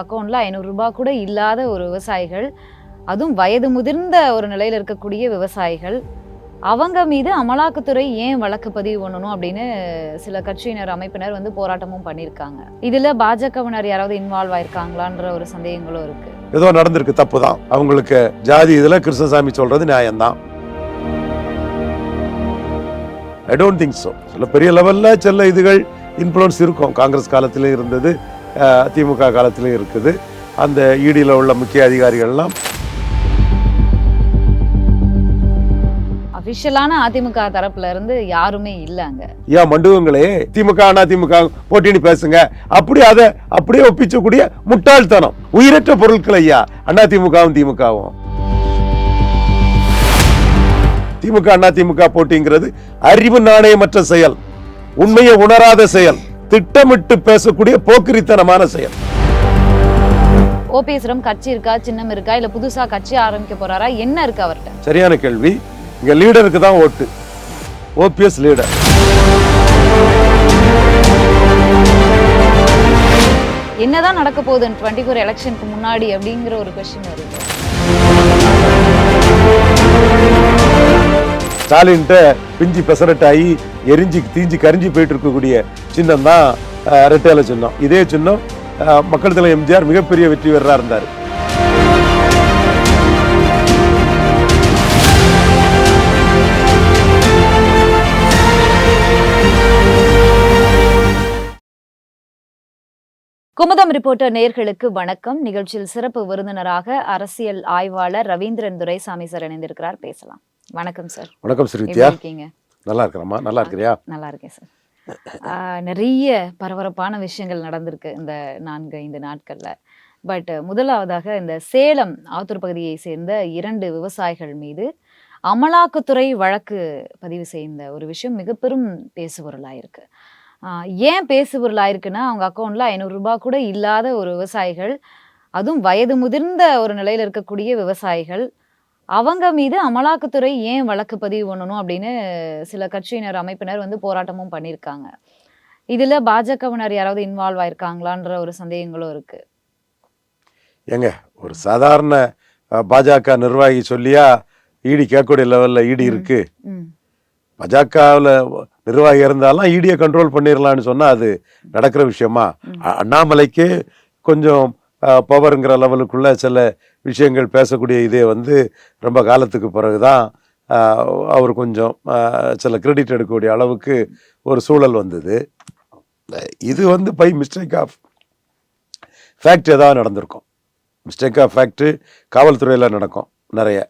அக்கௌண்ட்ல 500 ரூபாய் கூட இல்லாத ஒரு விவசாயிகள், அதுவும் வயது முதிர்ந்த ஒரு நிலையில இருக்கக்கூடிய விவசாயிகள், அவங்க மீது அமலாக்கத்துறை ஏன் வழக்கு பதிவு பண்ணணும் அப்படின்னு சில கட்சியினர் அமைப்பினர் வந்து போராட்டமும் பண்ணியிருக்காங்க. இதுல பாஜகவினர் யாராவது இன்வால்வ் ஆயிருக்காங்களான்ற ஒரு சந்தேகங்களும் இருக்கு. ஏதோ நடந்திருக்கு, தப்பு தான். அவங்களுக்கு ஜாதி இதுல கிருஷ்ணசாமி சொல்றது நியாயம்தான். I don't think so. சில பெரிய லெவல்ல சில இதுகள் இன்ஃப்ளூயன்ஸ் இருக்கும். காங்கிரஸ் காலத்திலே இருந்தது, திமுக காலத்திலே இருக்குது. அந்த ஈடியில் உள்ள முக்கிய அதிகாரிகள்லாம் அபிஷியலான அதிமுக தரப்புல இருந்து யாருமே இல்லங்க. ஏன் மண்டுவங்களே திமுக அதிமுக போட்டின்னு பேசுங்க, அப்படியே ஒப்பிச்சக்கூடிய முட்டாள்தனம், உயிரற்ற பொருட்கள் ஐயா அதிமுகவும் திமுகவும். திமுக அதிமுக போட்டிங்கிறது அறிவு நாணயமற்ற செயல், உண்மையை உணராத செயல், திட்டமிட்டு பேசக்கூடிய போக்கிரித்தனமான செயல். ஓபிஎஸ் கட்சி இருக்கா, சின்னம் இருக்கா, இல்ல புதுசா கட்சி ஆரம்பிக்க போறாரா, என்ன இருக்கு அவர்கிட்ட? சரியான கேள்வி. இங்க லீடருக்கு தான் ஓட்டு. OPS leader. என்னதான் நடக்க போகுது 24 எலெக்ஷனுக்கு முன்னாடி அப்படிங்கிற ஒரு கொஸ்டின் வருது. ஸ்டாலின்ட்ட பிஞ்சி பெசரட்டாயி எரிஞ்சு தீஞ்சு கரிஞ்சு போயிட்டு இருக்கக்கூடிய சின்னம் தான் ரெட்டையில சின்னம். இதே சின்னம் மக்கள் தலைவர் எம்ஜிஆர் மிகப்பெரிய வெற்றி பெறா இருந்தார். குமுதம் ரிப்போர்ட்டர் நேயர்களுக்கு வணக்கம். நிகழ்ச்சியில் சிறப்பு விருந்தினராக அரசியல் ஆய்வாளர் ரவீந்திரன் துரைசாமி சார் இணைந்திருக்கிறார். பேசலாம். வணக்கம் சார். வணக்கம் ஸ்ரீத்யா. நல்லா இருக்கிறமா? நல்லா இருக்கிறியா? நல்லா இருக்கேன் சார். நிறைய பரபரப்பான விஷயங்கள் நடந்திருக்கு இந்த 4-5 நாட்கள்ல. பட் முதலாவதாக இந்த சேலம் ஆத்தூர் பகுதியை சேர்ந்த 2 விவசாயிகள் மீது அமலாக்கத்துறை வழக்கு பதிவு செய்த ஒரு விஷயம் மிக பெரும் பேசுபொருளாயிருக்கு. ஏன் பேசுபொருளாயிருக்குன்னா, அவங்க அக்கௌண்ட்ல 500 ரூபாய் கூட இல்லாத ஒரு விவசாயிகள், அதுவும் வயது முதிர்ந்த ஒரு நிலையில இருக்கக்கூடிய விவசாயிகள், அவங்க மீது அமலாக்கத்துறை ஏன் வழக்கு பதிவு பண்ணணும் அப்படின்னு சில கட்சியினர் அமைப்பினர் வந்து போராட்டமும் பண்ணியிருக்காங்க. இதுல பாஜகவினர் யாராவது இன்வால்வ் ஆயிருக்காங்களான்ற ஒரு சந்தேகங்களும் இருக்கு. ஏங்க, ஒரு சாதாரண பாஜக நிர்வாகி சொல்லியா ஈடி கேட்கக்கூடிய லெவல்ல ஈடி இருக்கு? பாஜகவில் நிர்வாகி இருந்தாலும் ஈடியை கண்ட்ரோல் பண்ணிடலான்னு சொன்னா அது நடக்கிற விஷயமா? அண்ணாமலைக்கு கொஞ்சம் பவருங்கிற லெவலுக்குள்ள சில விஷயங்கள் பேசக்கூடிய இதே வந்து ரொம்ப காலத்துக்கு பிறகுதான் அவர் கொஞ்சம் சில கிரெடிட் எடுக்கக்கூடிய அளவுக்கு ஒரு சூழல் வந்தது. இது வந்து பை மிஸ்டேக் ஆஃப் ஃபேக்ட் ஏதாவது நடந்திருக்கும். மிஸ்டேக் ஆஃப் ஃபேக்ட் காவல்துறையில் நடக்கும் நிறைய.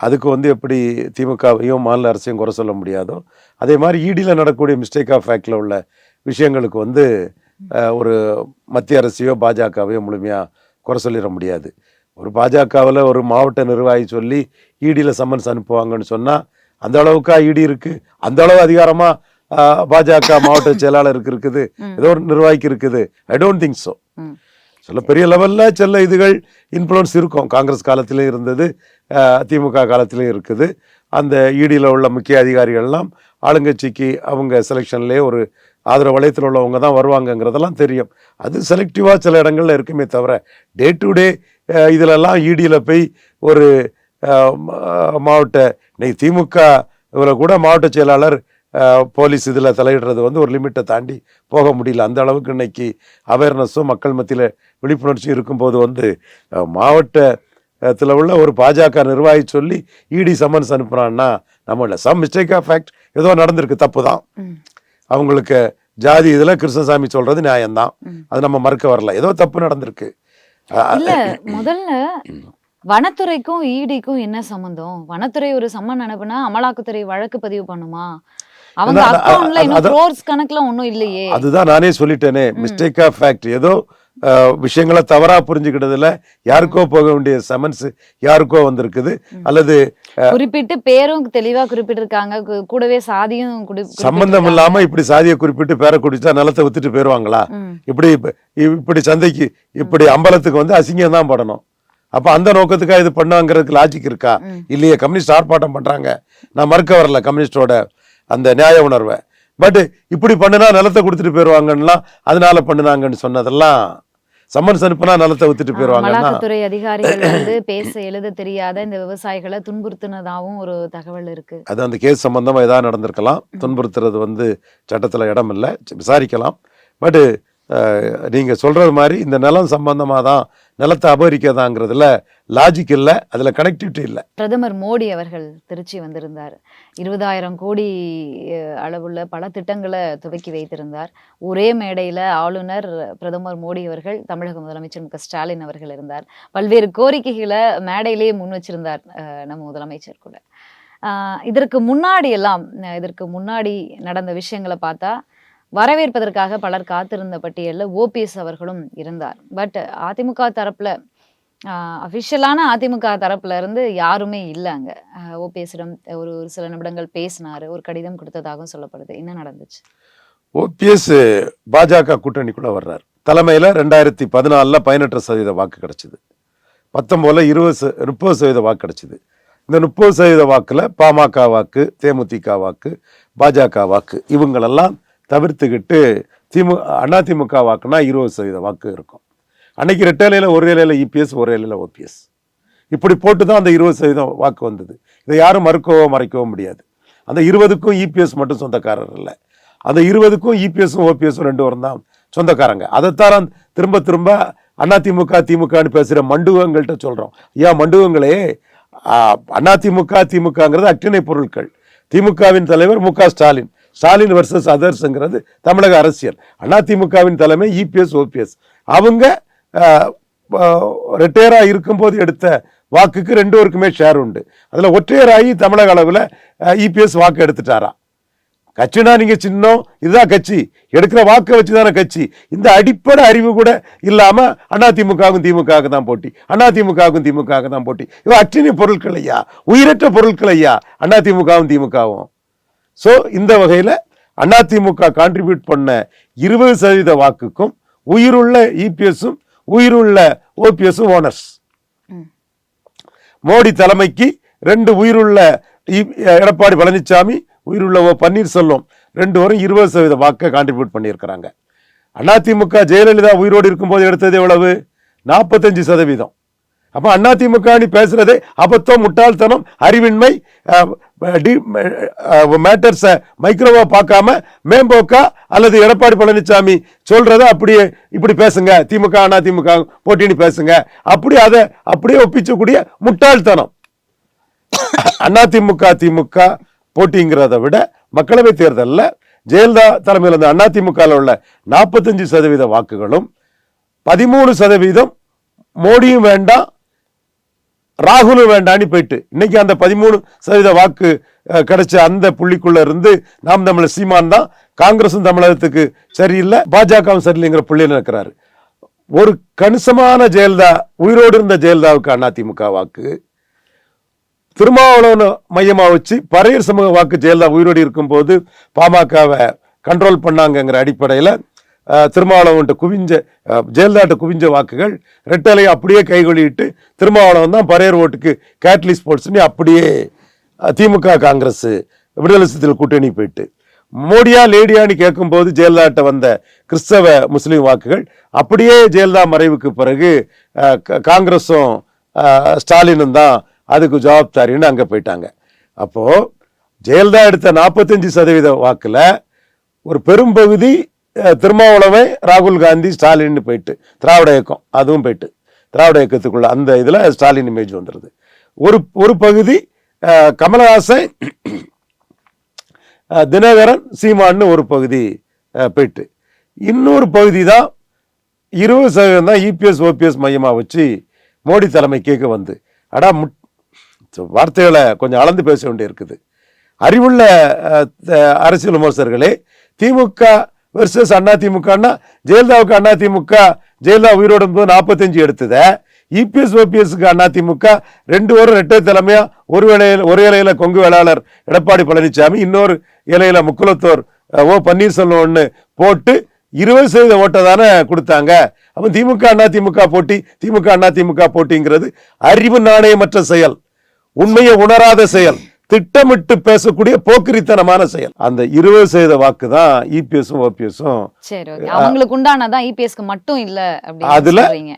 அதுக்கு வந்து எப்படி திமுகவையும் மாநில அரசையும் குறை சொல்ல முடியாதோ, அதே மாதிரி ஈடியில் நடக்கக்கூடிய மிஸ்டேக் ஆஃப் ஃபேக்டில் உள்ள விஷயங்களுக்கு வந்து ஒரு மத்திய அரசையோ பாஜகவையோ முழுமையாக குறை சொல்லிட முடியாது. ஒரு பாஜகவில் ஒரு மாவட்ட நிர்வாகி சொல்லி ஈடியில் சம்மன்ஸ் அனுப்புவாங்கன்னு சொன்னால் அந்த அளவுக்கா ஈடி இருக்குது? அந்த அளவு அதிகாரமாக பாஜக மாவட்ட செயலாளருக்கு இருக்குது, ஏதோ ஒரு நிர்வாகிக்கு இருக்குது? ஐ டோன்ட் திங்க் ஸோ. சில பெரிய லெவல்ல சில இதுகள் இன்ஃப்ளூயன்ஸ் இருக்கும். காங்கிரஸ் காலத்திலே இருந்தது, திமுக காலத்திலே இருக்குது. அந்த ஈடியில் உள்ள முக்கிய அதிகாரிகள்லாம் ஆளுங்கட்சிக்கு அவங்க செலெக்ஷன்லேயே ஒரு ஆதரவு வளையத்தில் உள்ளவங்க தான் வருவாங்கங்கிறதெல்லாம் தெரியும். அது செலக்டிவாக சில இடங்கள்ல இருக்குமே தவிர டே டு டே இதிலெல்லாம் ஈடியில் போய் ஒரு மாவட்ட இன்னைக்கு திமுக இதில் கூட மாவட்ட செயலாளர் போலீஸ் இதில் தலையிடுறது வந்து ஒரு லிமிட்டை தாண்டி போக முடியல. அந்த அளவுக்கு இன்னைக்கு அவேர்னஸும் மக்கள் மத்தியில் விழிப்புணர்ச்சியும் இருக்கும்போது வந்து மாவட்டத்தில் உள்ள ஒரு பாஜக நிர்வாகி சொல்லி ஈடி சம்மன்ஸ் அனுப்புறான்னா நம்ம இல்லை. சம் மிஸ்டேக் ஆஃப் ஃபேக்ட் ஏதோ நடந்திருக்கு, தப்பு தான். அவங்களுக்கு ஜாதி இதுல கிருஷ்ணசாமி சொல்றது நியாயம்தான், அது நம்ம மறுக்க வரல. ஏதோ தப்பு நடந்திருக்கு. இல்ல, முதல்ல வனத்துறைக்கும் ஈடிக்கும் என்ன சம்பந்தம்? வனத்துறை ஒரு சம்மன் அனுப்புனா அமலாக்கத்துறை வழக்கு பதிவு பண்ணுமா? அவங்க அக்கவுண்ட்ல இன்னும் crores கணக்குல ஒண்ணும் இல்லையே. அதுதான் நானே சொல்லிட்டேனே, மிஸ்டேக் ஆஃப் ஃபேக்ட். ஏதோ விஷயங்களை தவறா புரிஞ்சுக்கிட்டதுல யாருக்கோ போக வேண்டிய சமன்ஸ் யாருக்கோ வந்திருக்குது. அல்லது குறிப்பிட்டு பேரும் தெளிவா குறிப்பிட்டிருக்காங்க, கூடவே சாதியும் சம்பந்தம் இல்லாம இப்படி சாதியை குறிப்பிட்டு பேரை குடிச்சா நிலத்தை வித்துட்டு போயிருவாங்களா? இப்படி சந்தைக்கு இப்படி அம்பலத்துக்கு வந்து அசிங்கம் தான் படணும். அப்ப அந்த நோக்கத்துக்காக இது பண்ணாங்கிறதுக்கு லாஜிக் இருக்கா? இல்லையே. கம்யூனிஸ்ட் ஆர்ப்பாட்டம் பண்றாங்க, நான் மறுக்க வரல கம்யூனிஸ்டோட அந்த நியாய உணர்வை. பட் இப்படி பண்ணுனா நிலத்தை கொடுத்துட்டு போயிருவாங்கன்னா அதனால பண்ணுனாங்கன்னு சொன்னதெல்லாம் சம்மன்ஸ் அனுப்புனா நிலத்தை வித்துட்டு போயிடுவாங்கன்னா அமலாக்கத்துறை அதிகாரிகள் வந்து பேச எழுத தெரியாத இந்த விவசாயிகளை துன்புறுத்தினதாகவும் ஒரு தகவல் இருக்கு. அது அந்த கேஸ் சம்பந்தமா ஏதாவது நடந்திருக்கலாம். துன்புறுத்துறது வந்து சட்டத்துல இடம் இல்லை, விசாரிக்கலாம். பட் நீங்க சொல்றது மாதிரி இந்த நிலம் சம்பந்தமா தான் நிலத்தை அபகரிக்கதாங்கிறதுல லாஜிக் இல்லை, அதுல கனெக்டிவிட்டி இல்லை. பிரதமர் மோடி அவர்கள் திருச்சி வந்திருந்தார். 20,000 கோடி அளவுள்ள பல திட்டங்களை துவக்கி வைத்திருந்தார். ஒரே மேடையில ஆளுநர், பிரதமர் மோடி அவர்கள், தமிழக முதலமைச்சர் மு க ஸ்டாலின் அவர்கள் இருந்தார். பல்வேறு கோரிக்கைகளை மேடையிலேயே முன் வச்சிருந்தார் நம்ம முதலமைச்சர் கூட. இதற்கு முன்னாடி நடந்த விஷயங்களை பார்த்தா வரவேற்பதற்காக பலர் காத்திருந்த பட்டியலில் ஓபிஎஸ் அவர்களும் இருந்தார். பட் அதிமுக தரப்புல அஃபிஷியலான அதிமுக தரப்புல இருந்து யாருமே இல்லை. அங்க ஓபிஎஸ்ஸிடம் ஒரு சில நிமிடங்கள் பேசினாரு, ஒரு கடிதம் கொடுத்ததாகவும் சொல்லப்படுது. என்ன நடந்துச்சு? ஓபிஎஸ் பாஜக கூட்டணிக்குள்ள வர்றாரு. தலைமையில 2014 18% வாக்கு கிடைச்சது. 19 30% வாக்கு கிடைச்சது. இந்த 30% வாக்குல பாமக வாக்கு, தேமுதிக வாக்கு, பாஜக வாக்கு இவங்களெல்லாம் தவிர்த்துக்கிட்டு அதிமுக வாக்குனா 20% வாக்கு இருக்கும். அன்னைக்கு ரெட்டையில ஒரு இலையில இபிஎஸ், ஒரு இலையில ஓபிஎஸ், இப்படி போட்டு தான் அந்த 20% வாக்கு வந்தது. இதை யாரும் மறைக்கவோ முடியாது. அந்த 20க்கும் இபிஎஸ் மட்டும் சொந்தக்காரர் இல்லை, அந்த 20க்கும் இபிஎஸும் ஓபிஎஸும் 2 பேரும் தான் சொந்தக்காரங்க. அதைத்தான் திரும்ப அதிமுக திமுகன்னு பேசுகிற மண்டுவங்கள்ட்ட சொல்கிறோம். ஐயா மண்டுவங்களே, அதிமுக திமுகங்கிறது அக்டிணை பொருட்கள். திமுகவின் தலைவர் மு க ஸ்டாலின், ஸ்டாலின் வர்சஸ் அதர்ஸ்ங்கிறது தமிழக அரசியல். அதிமுகவின் தலைமை இபிஎஸ் ஓபிஎஸ். அவங்க ரிட்டையரா இருக்கும்போது எடுத்த வாக்குக்கு 2 பேருக்குமே ஷேர் உண்டு. அதில் ஒற்றையராகி தமிழக அளவில் இபிஎஸ் வாக்கு எடுத்துட்டாரா. கட்சினா நீங்க சின்னம், இதுதான் கட்சி, எடுக்கிற வாக்கை வச்சுதானே கட்சி. இந்த அடிப்படை அறிவு கூட இல்லாம அதிமுகவும் திமுக தான் போட்டி, அதிமுகவும் திமுக தான் போட்டி. இவ அக்னி பொருட்கள் ஐயா, உயிரற்ற பொருட்கள் ஐயா அதிமுகவும் திமுகவும். ஸோ இந்த வகையில் அதிமுக கான்ட்ரிபியூட் பண்ண 20% வாக்குக்கும் உயிருள்ள இபிஎஸும் உயிருள்ள ஓபிஎஸும் ஓனர்ஸ். மோடி தலைமைக்கு 2 உயிருள்ள எடப்பாடி பழனிசாமி, உயிருள்ள பன்னீர்செல்வம் 2 பேரும் 20% வாக்கை கான்ட்ரிபியூட் பண்ணியிருக்கிறாங்க. அதிமுக ஜெயலலிதா உயிரோடு இருக்கும்போது எடுத்தது எவ்வளவு? 45%. அப்ப அதிமுக பேசுறதே அபத்தம், முட்டாள்தனம், அறிவின்மை, மேட்டர்ஸ மைக்ரோவா பார்க்காம மேம்போக்கா அல்லது எடப்பாடி பழனிசாமி சொல்றத அப்படியே இப்படி பேசுங்க, திமுக அதிமுக போட்டின்னு பேசுங்க, அதை அப்படியே ஒப்பிச்சக்கூடிய முட்டாள்தனம். அதிமுக திமுக போட்டிங்கிறத விட மக்களவை தேர்தலில் ஜெயலலிதா தலைமையில் இருந்த அதிமுக உள்ள 45% வாக்குகளும் 13% மோடியும் வேண்டாம் ராகுலும் வேண்டான்னு போயிட்டு இன்னைக்கு அந்த 13% வாக்கு கிடைச்ச அந்த புள்ளிக்குள்ள இருந்து நாம் தமிழர் சீமான் தான் காங்கிரசும் தமிழகத்துக்கு சரியில்லை, பாஜகவும் சரியில்லைங்கிற புள்ளியில் இருக்கிறாரு. ஒரு கணிசமான ஜெயலலிதா, உயிரோடு இருந்த ஜெயலலிதாவுக்கு அதிமுக வாக்கு, திருமாவளவன் மையமா வச்சு பறையர் சமூக வாக்கு ஜெயலலிதா உயிரோடு இருக்கும் போது பாமகவை கண்ட்ரோல் பண்ணாங்கிற அடிப்படையில் திருமாவளவன் குவிஞ்ச ஜெயலலிதா குவிஞ்ச வாக்குகள் ரெட்டலையை அப்படியே கைகொள்ளிட்டு திருமாவளவன் தான் பறையர் ஓட்டுக்கு கேட்லிஸ்ட் போட்ஸ்னு அப்படியே திமுக காங்கிரஸ் விடுதலை சிறுத்தைகள் கூட்டணி போயிட்டு மோடியா லேடியான்னு கேட்கும்போது ஜெயலலிதா வந்த கிறிஸ்தவ முஸ்லீம் வாக்குகள் அப்படியே ஜெயலலிதா மறைவுக்கு பிறகு காங்கிரஸும் ஸ்டாலினும் தான் அதுக்கு ஜவாப்தாரின்னு அங்கே போயிட்டாங்க. அப்போ ஜெயலலிதா எடுத்த 45% வாக்குல ஒரு பெரும்பகுதி திருமாவளவன், ராகுல் காந்தி, ஸ்டாலின் போயிட்டு திராவிட இயக்கம் அதுவும் போயிட்டு திராவிட இயக்கத்துக்குள்ள அந்த இதுல ஸ்டாலின் இமேஜ் வந்துடுது. ஒரு பகுதி கமலஹாசன், தினகரன், சீமான்னு ஒரு பகுதி போயிட்டு, இன்னொரு பகுதி தான் 20% தான் இபிஎஸ் ஓபிஎஸ் மையமா வச்சு மோடி தலைமை கேட்க வந்து வார்த்தைகளை கொஞ்சம் அளந்து பேச வேண்டிய இருக்குது. அறிவுள்ள அரசியல் விமர்சகர்களே, திமுக வெர்சஸ் அதிமுகன்னா ஜெயலலிதாவுக்கு அதிமுக ஜெயலலிதா உயிரோடு 45 எடுத்தத இபிஎஸ் ஓபிஎஸ்க்கு அதிமுக 2 பேரும் இரட்டை தலைமையா ஒரு இலையில கொங்கு வேளாளர் எடப்பாடி பழனிசாமி, இன்னொரு இலையில முக்குலத்தோர் பன்னீர்செல்வம் போட்டு 20% ஓட்டை தானே கொடுத்தாங்க. அப்ப திமுக அதிமுக போட்டி, திமுக அதிமுக போட்டிங்கிறது அறிவு நாணயமற்ற செயல், உண்மையை உணராத செயல், திட்டமிட்டு பேசக்கூடிய போக்கிரித்தனமான செயல். அந்த 20% வாக்கு தான் இபிஎஸும் ஓபிஎஸும். சரி, ஓகே. அவங்களுக்கு உண்டானதான் இபிஎஸ்க்கு மட்டும் இல்ல அப்படி அதுல சொல்றீங்க.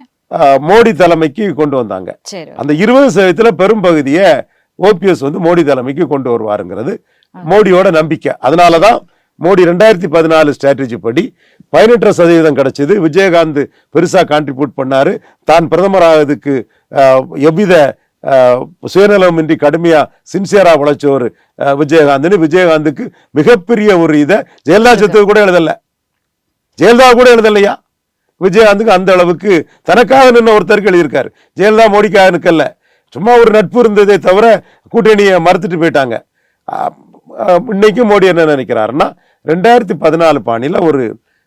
மோடி தலைமைக்கு கொண்டு வந்தாங்க. சரி, அந்த 20% பெரும் பகுதியை ஓபிஎஸ் வந்து மோடி தலைமைக்கு கொண்டு வருவாருங்கிறது மோடியோட நம்பிக்கை. அதனாலதான் மோடி 2014 ஸ்ட்ராட்டஜி படி 18% கிடைச்சது. விஜயகாந்த் பெருசா கான்ட்ரிபியூட் பண்ணாரு. தான் பிரதமராகிறதுக்கு எவ்வித சுயநலமின்றி கடுமையா சின்சியரா உழைச்ச ஒரு விஜயகாந்துக்கு மிகப்பெரிய ஒரு இதை ஜெயலலிதா செத்துக்கு கூட எழுதல. ஜெயலலிதா கூட எழுதலையா? விஜயகாந்துக்கு அந்த அளவுக்கு தனக்காக நின்று ஒருத்தருக்கு எழுதியிருக்காரு. ஜெயலலிதா மோடிக்காக நிற்கல. சும்மா ஒரு நட்பு இருந்ததே தவிர கூட்டணியை மறுத்துட்டு போயிட்டாங்க. இன்னைக்கும் மோடி என்ன நினைக்கிறாருன்னா 2014 பாணியில ஒரு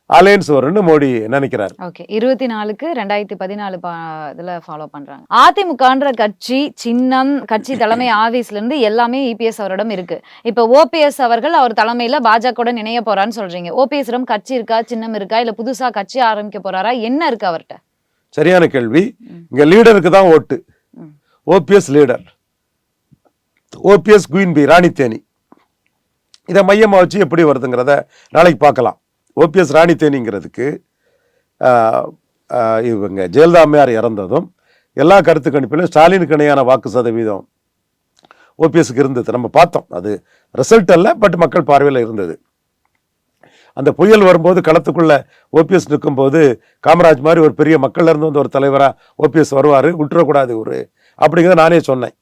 அலையன்ஸ் வரும்னு மோடி நினைக்கிறாரு. ஓகே, 24க்கு 2014 இதுல ஃபாலோ பண்றாங்க. அதிமுகன்ற கட்சி சின்னம், கட்சி தலைமை ஆபீஸ்ல இருந்து எல்லாமே இபிஎஸ் அவரிடம் இருக்கு. இப்ப ஓபிஎஸ் அவர்கள் அவர் தலைமையில பாஜகவுடன் இணைய போறான்னு சொல்றீங்க. ஓபிஎஸ் கட்சி இருக்கா, சின்னம் இருக்கா, இல்ல புதுசா கட்சி ஆரம்பிக்க போறாரா, என்ன இருக்கு அவர்கிட்ட? சரியான கேள்வி. இங்க லீடருக்கு தான் ஓட்டு. OPS leader, OPS queen bee ராணி தேனி. இதை மையமா வச்சு எப்படி வருதுங்கிறத நாளைக்கு பார்க்கலாம். ஓபிஎஸ் ராணி தேனிங்கிறதுக்கு இவங்க ஜெயலலிதா அம்மையார் இறந்ததும் எல்லா கருத்து கணிப்பிலும் ஸ்டாலினுக்கு இணையான வாக்கு சதவீதம் ஓபிஎஸ்க்கு இருந்தது. நம்ம பார்த்தோம். அது ரிசல்ட் அல்ல, பட் மக்கள் பார்வையில் இருந்தது. அந்த புயல் வரும்போது களத்துக்குள்ள ஓபிஎஸ் நிற்கும் போது காமராஜ் மாதிரி ஒரு பெரிய மக்கள்ல இருந்து வந்து ஒரு தலைவரா ஓபிஎஸ் வருவாரு, விட்டுறக்கூடாது ஒரு அப்படிங்கிறத நானே சொன்னேன்.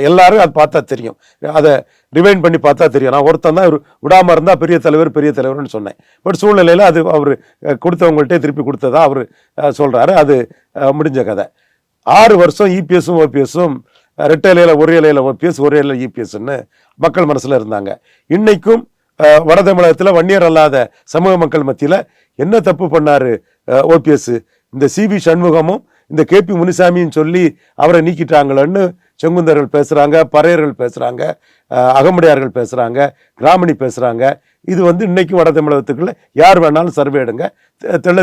எல்லாரும் அது பார்த்தா தெரியும், அதை ரிவைண்ட் பண்ணி பார்த்தா தெரியும். நான் ஒருத்தன் தான் விடாம இருந்தா பெரிய தலைவர்னு சொன்னேன். பட் சூழ்நிலையில அது அவர் கொடுத்தவங்கள்ட்டே திருப்பி கொடுத்ததா அவர் சொல்றாரு. அது முடிஞ்ச கதை. 6 வருஷம் இபிஎஸும் ஓபிஎஸும் ரெட்டை இலையில ஒரு இலையில ஓபிஎஸ் ஒரு இலையில இபிஎஸ்ன்னு மக்கள் மனசுல இருந்தாங்க. இன்னைக்கும் வட தமிழகத்துல வன்னியர் அல்லாத சமூக மக்கள் மத்தியில என்ன தப்பு பண்ணாரு ஓபிஎஸ்? இந்த சிவி சண்முகமும் இந்த கேபி முனிசாமியும் சொல்லி அவரை நீக்கிட்டாங்களன்னு செங்குந்தர்கள் பேசுறாங்க, பறையர்கள் பேசுறாங்க, அகமுடையார்கள் பேசுறாங்க, கிராமணி பேசுறாங்க. இது இன்னைக்கு வட தமிழகத்துக்குள்ள யார் வேணாலும் சர்வே எடுங்க,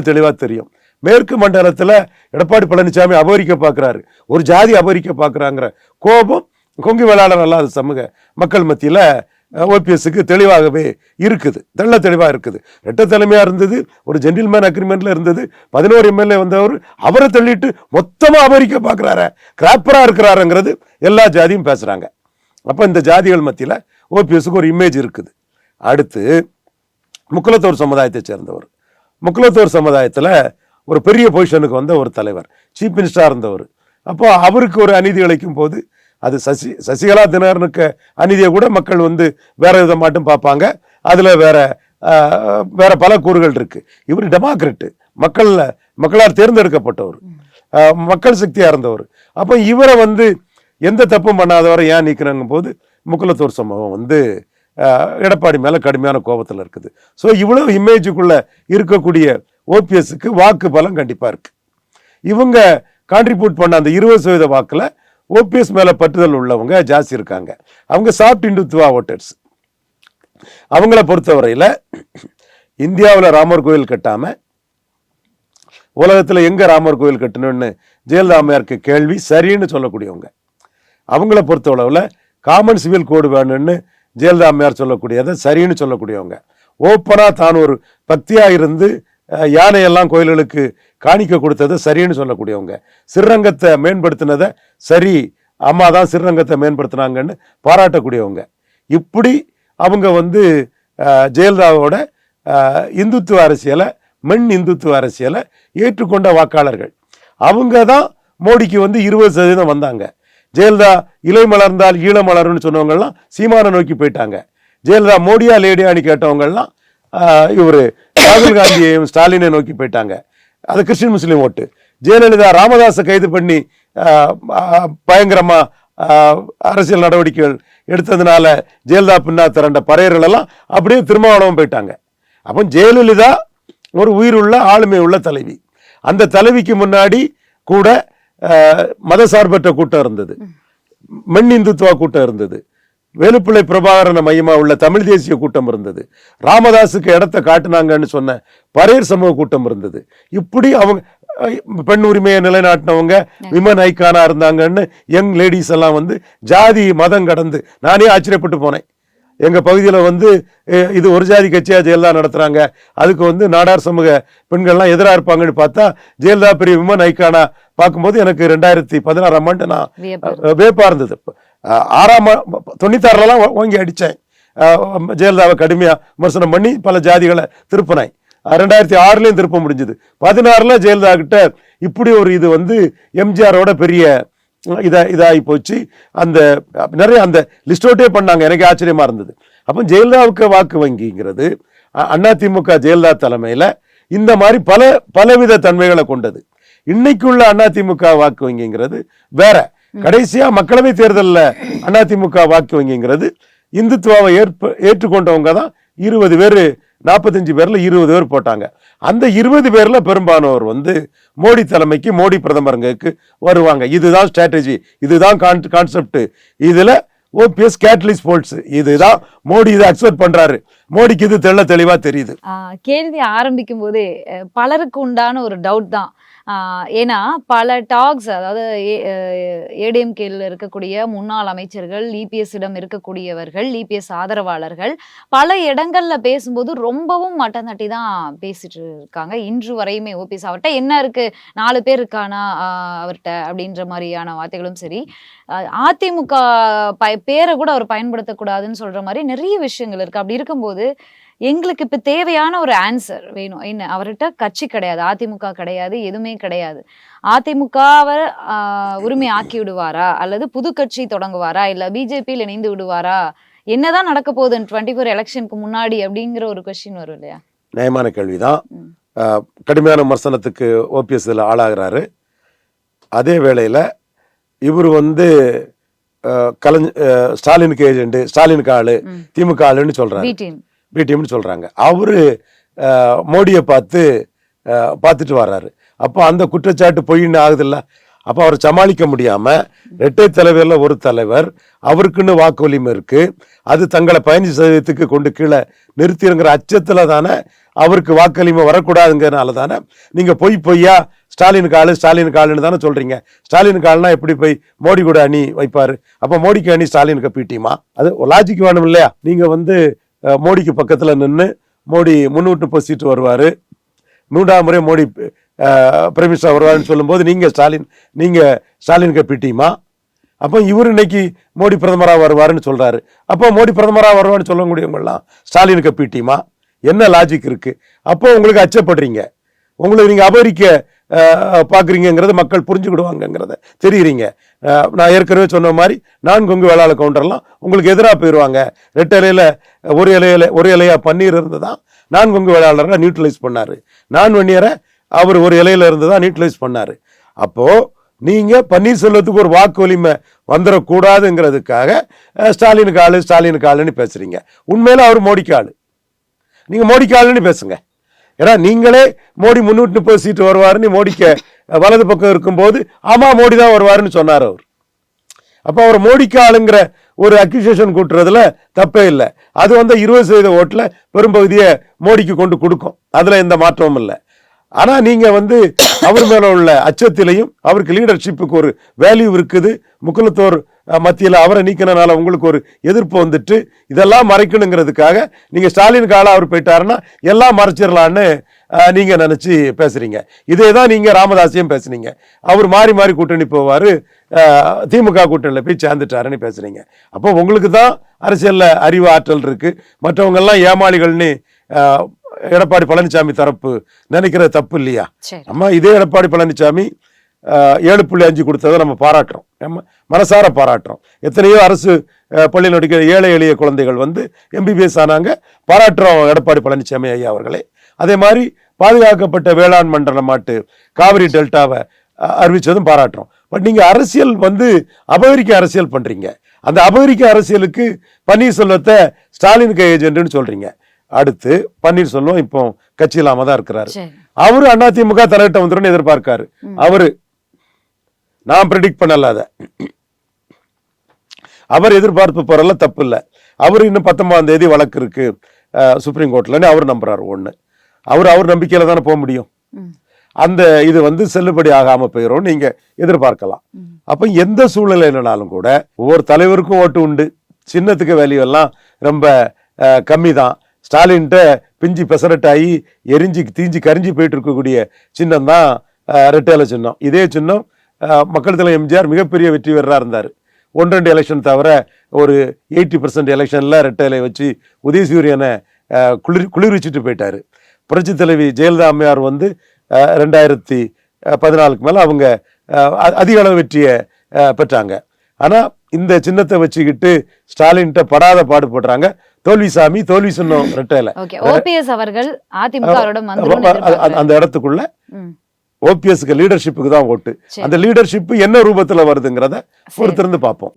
தெளிவா தெரியும். மேற்கு மண்டலத்துல எடப்பாடி பழனிசாமி அபகரிக்க பார்க்கிறாரு, ஒரு ஜாதி அபகரிக்க பார்க்கிறாங்கிற கோபம் கொங்கு வேளாளர் அல்லாத சமூக மக்கள் மத்தியில ஓபிஎஸ்க்கு தெளிவாகவே இருக்குது, தெளிவா இருக்குது. ரெட்டை தலைமையா இருந்தது, ஒரு ஜென்டில்மேன் அக்ரிமெண்ட்ல இருந்தது. 11 எம்எல்ஏ வந்தவர் அவரை தள்ளிட்டு மொத்தமா அபகரிக்க பார்க்கிறாரு, கிராப்பரா இருக்கிறாருங்கிறது எல்லா ஜாதியும் பேசுறாங்க. அப்ப இந்த ஜாதிகள் மத்தியில ஓபிஎஸ்க்கு ஒரு இமேஜ் இருக்குது. அடுத்து முக்குலத்தோர் சமுதாயத்தை சேர்ந்தவர், முக்குலத்தோர் சமுதாயத்துல ஒரு பெரிய பொசிஷனுக்கு வந்த ஒரு தலைவர், சீஃப் மினிஸ்டரா இருந்தவர். அப்போ அவருக்கு ஒரு அநீதி இழைக்கும் போது அது சசிகலா தினகரனுக்கு அநீதியை கூட மக்கள் வேற விதமாட்டும் பார்ப்பாங்க. அதுல வேற பல கூறுகள் இருக்கு. இவர் டெமோக்ராட், மக்களால் தேர்ந்தெடுக்கப்பட்டவர், மக்கள் சக்தியா இருந்தவர். அப்ப இவரை எந்த தப்பும் பண்ணாதவரை ஏன் நீக்கிறாங்க போது முக்குலத்தோர் சமூகம் எடப்பாடி மேல கடுமையான கோபத்துல இருக்குது. ஸோ இவ்வளவு இமேஜுக்குள்ள இருக்கக்கூடிய ஓபிஎஸ்க்கு வாக்கு பலம் கண்டிப்பா இருக்கு. இவங்க கான்ட்ரிபியூட் பண்ண அந்த 20% வாக்குல ஓபிஎஸ் மேல பற்றுதல் உள்ளவங்க ஜாஸ்தி இருக்காங்க. அவங்க சாஃப்ட் இந்துத்துவா ஓட்டர்ஸ். அவங்கள பொறுத்தவரையில இந்தியாவில் ராமர் கோயில் கட்டாம உலகத்துல எங்க ராமர் கோயில் கட்டணும்னு ஜெயலலிதா அம்மையாருக்கு கேள்வி சரின்னு சொல்லக்கூடியவங்க. அவங்கள பொறுத்தளவுல காமன் சிவில் கோடு வேணும்னு ஜெயலலிதா அம்மையார் சொல்லக்கூடியதை சரின்னு சொல்லக்கூடியவங்க. ஓப்பனா தான் ஒரு பக்தியா இருந்து யானையெல்லாம் கோயில்களுக்கு காணிக்க கொடுத்ததை சரின்னு சொல்லக்கூடியவங்க. ஸ்ரீரங்கத்தை மேம்படுத்தினதை சரி, அம்மா தான் ஸ்ரீரங்கத்தை மேம்படுத்தினாங்கன்னு பாராட்டக்கூடியவங்க. இப்படி அவங்க ஜெயலலிதாவோட இந்துத்துவ அரசியலை, இந்துத்துவ அரசியலை ஏற்றுக்கொண்ட வாக்காளர்கள். அவங்க தான் மோடிக்கு 20% வந்தாங்க. ஜெயலலிதா இலை மலர்ந்தால் ஈழ மலர்னு சொன்னவங்கலாம் சீமானை நோக்கி போயிட்டாங்க. ஜெயலலிதா மோடியா லேடியான்னு கேட்டவங்கலாம் இவரு ராகுல் காந்தியையும் ஸ்டாலினை நோக்கி போயிட்டாங்க. அது கிறிஸ்டின் முஸ்லீம் ஓட்டு. ஜெயலலிதா ராமதாஸை கைது பண்ணி பயங்கரமா அரசியல் நடவடிக்கைகள் எடுத்ததுனால ஜெயலலிதா பின்னா திரண்ட பறையர்கள் எல்லாம் அப்படியே திருமாவளவன் போயிட்டாங்க. அப்போ ஜெயலலிதா ஒரு உயிருள்ள ஆளுமை உள்ள தலைவி. அந்த தலைவிக்கு முன்னாடி கூட மதசார்பற்ற கூட்டம் இருந்தது, இந்துத்துவா கூட்டம் இருந்தது, வேலுப்பிள்ளை பிரபாகரனை மையமா உள்ள தமிழ் தேசிய கூட்டம் இருந்தது, ராமதாஸுக்கு இடத்தை காட்டினாங்கன்னு சொன்ன பறையர் சமூக கூட்டம் இருந்தது. இப்படி அவங்க பெண் உரிமையை நிலைநாட்டினவங்க, விமன் ஐக்கானா இருந்தாங்கன்னு யங் லேடிஸ் எல்லாம் வந்து ஜாதி மதம் கடந்து, நானே ஆச்சரியப்பட்டு போனேன். எங்க பகுதியில் வந்து இது ஒரு ஜாதி கட்சியா ஜெயலலிதா நடத்துறாங்க, அதுக்கு வந்து நாடார் சமூக பெண்கள்லாம் எதிராக இருப்பாங்கன்னு பார்த்தா ஜெயலலிதா பெரிய விமன் ஐக்கானா பார்க்கும்போது எனக்கு 2016ஆம் ஆண்டு நான் வேப்பா இருந்தது. 96லாம் வாங்கி அடித்தேன். ஜெயலலிதாவை கடுமையாக விமர்சனம் பண்ணி பல ஜாதிகளை திருப்பினேன். 2006லையும் திருப்ப முடிஞ்சது. 16ல் ஜெயலலிதா கிட்ட இப்படி ஒரு இது வந்து எம்ஜிஆரோட பெரிய இதாகி போச்சு. அந்த நிறைய அந்த லிஸ்டோட்டே பண்ணாங்க. எனக்கு ஆச்சரியமா இருந்தது. அப்போ ஜெயலலிதாவுக்கு வாக்கு வங்கிங்கிறது அதிமுக ஜெயலலிதா தலைமையில இந்த மாதிரி பலவித தன்மைகளை கொண்டது. இன்னைக்குள்ள அதிமுக வாக்கு வங்கிங்கிறது வேற. கடைசியா மக்களவை தேர்தலில் அதிமுக வாக்கு வங்கிங்கிறது இந்துத்துவாவை ஏற்றுக்கொண்டவங்க தான் 20 பேர், 45 பேர்ல 20 பேர் போட்டாங்க. அந்த 20 பேர்ல பெரும்பாலானோர் வந்து மோடி தலைமைக்கு, மோடி பிரதமருக்கு வருவாங்க. இதுதான் ஸ்ட்ராட்டஜி, இதுதான் கான்செப்ட். இதுல ஓபிஎஸ் கேட்டலிஸ்ட் போல்ஸ், இதுதான் மோடி இதை அக்செப்ட் பண்றாரு. மோடிக்கு இது தெளிவா தெரியுது. கேள்வி ஆரம்பிக்கும் போதே பலருக்கு உண்டான ஒரு டவுட் தான். ஏன்னா பல டாக்ஸ், அதாவது ஏடிஎம்கேல இருக்கக்கூடிய முன்னாள் அமைச்சர்கள், இபிஎஸ்ஸிடம் இருக்கக்கூடியவர்கள், இபிஎஸ் ஆதரவாளர்கள் பல இடங்கள்ல பேசும்போது ரொம்பவும் மட்டம் தட்டி தான் பேசிட்டு இருக்காங்க. இன்று வரையுமே ஓபிஎஸ் அவர்கிட்ட என்ன இருக்கு, 4 பேர் இருக்கானா அவர்கிட்ட அப்படின்ற மாதிரியான வார்த்தைகளும் சரி, அதிமுக பேரை கூட அவர் பயன்படுத்தக்கூடாதுன்னு சொல்ற மாதிரி நிறைய விஷயங்கள் இருக்கு. அப்படி இருக்கும்போது எங்களுக்கு இப்ப தேவையான ஒரு ஆன்சர் வேணும். என்ன, அவர்கிட்ட கட்சி கிடையாது, அதிமுக கிடையாது, எதுவுமே கிடையாது. அதிமுகவை உரிமை ஆக்கி விடுவாரா, அல்லது புது கட்சி தொடங்குவாரா, இல்ல பிஜேபியில் இணைந்து விடுவாரா, என்னதான் நடக்க போகுது 24 எலெக்ஷனுக்கு முன்னாடி அப்படிங்கிற ஒரு கொஸ்டின் வரும் இல்லையா? நியாயமான கேள்விதான். கடுமையான விமர்சனத்துக்கு ஓபிஎஸ் ஆளாகிறாரு. அதே வேளையில இவர் வந்து ஸ்டாலினுக்கு ஏஜென்ட், ஸ்டாலினுக்கு ஆளு, திமுக ஆளுன்னு சொல்றாரு, பி டீம்னு சொல்றாங்க. அவரு மோடியை பார்த்துட்டு வர்றாரு. அப்போ அந்த குற்றச்சாட்டு பொய்ன்னு ஆகுதுல்ல. அப்போ அவரை சமாளிக்க முடியாம 2 தலைவர்ல ஒரு தலைவர், அவருக்குன்னு வாக்கு வலிமை இருக்கு, அது தங்களை 15% கொண்டு கீழே நிறுத்திடுங்கிற அச்சத்துல தானே அவருக்கு வாக்களிமை வரக்கூடாதுங்கிறதுனால தானே நீங்க பொய்யா ஸ்டாலினுக்கு ஆளுன்னு தானே சொல்றீங்க. ஸ்டாலினுக்கு ஆளுனா எப்படி போய் மோடி கூட அணி வைப்பாரு? அப்போ மோடிக்கு அணி ஸ்டாலினுக்கு பீட்டியுமா? அது லாஜிக் வேணும் இல்லையா? நீங்க வந்து மோடிக்கு பக்கத்துல நின்று மோடி 330 சீட்டு வருவாரு, 3ஆம் முறை மோடி பிரைம் மினிஸ்டர் வருவாருன்னு சொல்லும்போது நீங்க ஸ்டாலினுக்கு பீட்டியுமா? அப்போ இவர் இன்னைக்கு மோடி பிரதமராக வருவாருன்னு சொல்றாரு. அப்போ மோடி பிரதமராக வருவான்னு சொல்லக்கூடியவங்கலாம் ஸ்டாலினுக்கு பீட்டியுமா? என்ன லாஜிக் இருக்கு? அப்போ உங்களுக்கு அச்சப்படுறீங்க, உங்களுக்கு நீங்க அபகரிக்க பாக்குறீங்கிறத மக்கள் புரிஞ்சுக்கிடுவாங்கிறத தெரியுறீங்க. நான் ஏற்கனவே சொன்ன மாதிரி 4 கொங்கு வேளாளர் கவுண்டர்லாம் உங்களுக்கு எதிராக போயிடுவாங்க. 2 இலையில ஒரு இலையா பன்னீர் இருந்துதான் 4 கொங்கு வேளாளரை நியூட்ரலைஸ் பண்ணாரு. 4 வன்னியரை அவர் ஒரு இலையில இருந்துதான் நியூட்ரலைஸ் பண்ணாரு. அப்போ நீங்க பன்னீர்செல்வத்துக்கு ஒரு வாக்கு வலிமை வந்துடக்கூடாதுங்கிறதுக்காக ஸ்டாலினுக்கு ஆளுன்னு பேசுறீங்க. உண்மையில அவர் மோடிக்கு ஆளு, நீங்க மோடிக்கு ஆளுன்னு பேசுங்க. ஏன்னா நீங்களே மோடி 330 சீட்டு வருவாருன்னு மோடிக்கு வலது பக்கம் இருக்கும்போது ஆமா மோடி தான் வருவாருன்னு சொன்னார் அவர். அப்போ அவர் மோடிக்கு ஆளுங்கிற ஒரு அக்யூசேஷன் கூட்டுறதுல தப்பே இல்லை. அது வந்து 20% ஓட்டுல பெரும்பகுதியை மோடிக்கு கொண்டு கொடுக்கும், அதுல எந்த மாற்றமும் இல்லை. ஆனா நீங்க வந்து அவர் மேல உள்ள அச்சத்திலையும் அவருக்கு லீடர்ஷிப்புக்கு ஒரு வேல்யூ இருக்குது, முக்குலத்தோர் மத்தியில் அவரை நீக்கினால உங்களுக்கு ஒரு எதிர்ப்பு வந்துட்டு இதெல்லாம் மறைக்கணுங்கிறதுக்காக நீங்க ஸ்டாலினுக்கு ஆளா அவர் போயிட்டாருன்னா எல்லாம் மறைச்சிடலான்னு நீங்க நினைச்சு பேசுறீங்க. இதே தான் நீங்க ராமதாஸையும் பேசுனீங்க. அவர் மாறி மாறி கூட்டணி போவாரு, திமுக கூட்டணியில் போய் சேர்ந்துட்டாருன்னு பேசுறீங்க. அப்போ உங்களுக்கு தான் அரசியல்ல அறிவு ஆற்றல் இருக்கு, மற்றவங்க எல்லாம் ஏமாளிகள்னு எடப்பாடி பழனிசாமி தரப்பு நினைக்கிற தப்பு இல்லையா? நம்ம இதே எடப்பாடி பழனிசாமி 7.5 கொடுத்ததை நம்ம பாராட்டுறோம், மனசார பாராட்டுறோம். எத்தனையோ அரசு பள்ளியில் நடிக்கிற ஏழை எளிய குழந்தைகள் வந்து MBBS ஆனாங்க, பாராட்டுறோம் எடப்பாடி பழனிசாமி ஐயா அவர்களே. அதே மாதிரி பாதுகாக்கப்பட்ட வேளாண் மண்டலம் மாட்டு காவிரி டெல்டாவை அறிவிச்சதும் பாராட்டுறோம். பட் நீங்க அரசியல் வந்து அபகரிக்க அரசியல் பண்றீங்க. அந்த அபகரிக்க அரசியலுக்கு பன்னீர்செல்வத்தை ஸ்டாலினுக்கு ஏஜென்ட்னு சொல்றீங்க. அடுத்து பன்னீர்செல்வம் இப்போ கட்சி இல்லாம தான் இருக்கிறாரு. அவரு அதிமுக தலையிட்ட வந்துடும் எதிர்பார்க்காரு. அவரு நான் ப்ரெடிக்ட் பண்ணல, அத அவர் எதிர்பார்ப்பு போறல தப்பு இல்லை. அவர் இன்னும் 19ஆம் தேதி வழக்கு இருக்கு சுப்ரீம் கோர்ட்லன்னு அவர் நம்புறாரு. ஒண்ணு, அவர் நம்பிக்கையில தானே போக முடியும். அந்த இது வந்து செல்லுபடி ஆகாம போயிடும் நீங்க எதிர்பார்க்கலாம். அப்ப எந்த சூழ்நிலைனாலும் கூட ஒவ்வொரு தலைவருக்கும் ஓட்டு உண்டு. சின்னத்துக்கு வேல்யூ எல்லாம் ரொம்ப கம்மி தான். ஸ்டாலின்கிட்ட பிஞ்சு பெசரட்டாகி எரிஞ்சு தீஞ்சு கரிஞ்சு போயிட்டு இருக்கக்கூடிய சின்னம் தான் ரெட்டேல சின்னம். இதே சின்னம் மக்கள் தலைவர் எம்ஜிஆர் மிகப்பெரிய வெற்றி பெறா இருந்தார். 1-2 எலெக்ஷன் தவிர ஒரு 80% எலெக்ஷன்ல ரெட்டேலை வச்சு உதயசூரியனை குளிர்விச்சுட்டு போயிட்டாரு. புரட்சி தலைவி ஜெயலலிதா அம்மையார் வந்து 2014 மேல அவங்க அதிக அளவு வெற்றியை பெற்றாங்க. ஆனா இந்த சின்னத்தை வச்சுக்கிட்டு ஸ்டாலின்கிட்ட படாத பாடுபடுறாங்க. தோல்வி சாமி தோல்வி சின்னம் ரெட்டேல. ஓபிஎஸ் அவர்கள் அதிமுக அந்த இடத்துக்குள்ள ஓபிஎஸ்க்கு லீடர்ஷிப்புக்கு தான் ஓட்டு. அந்த லீடர்ஷிப் என்ன ரூபத்துல வருதுங்கிறத பொறுத்திருந்து பார்ப்போம்.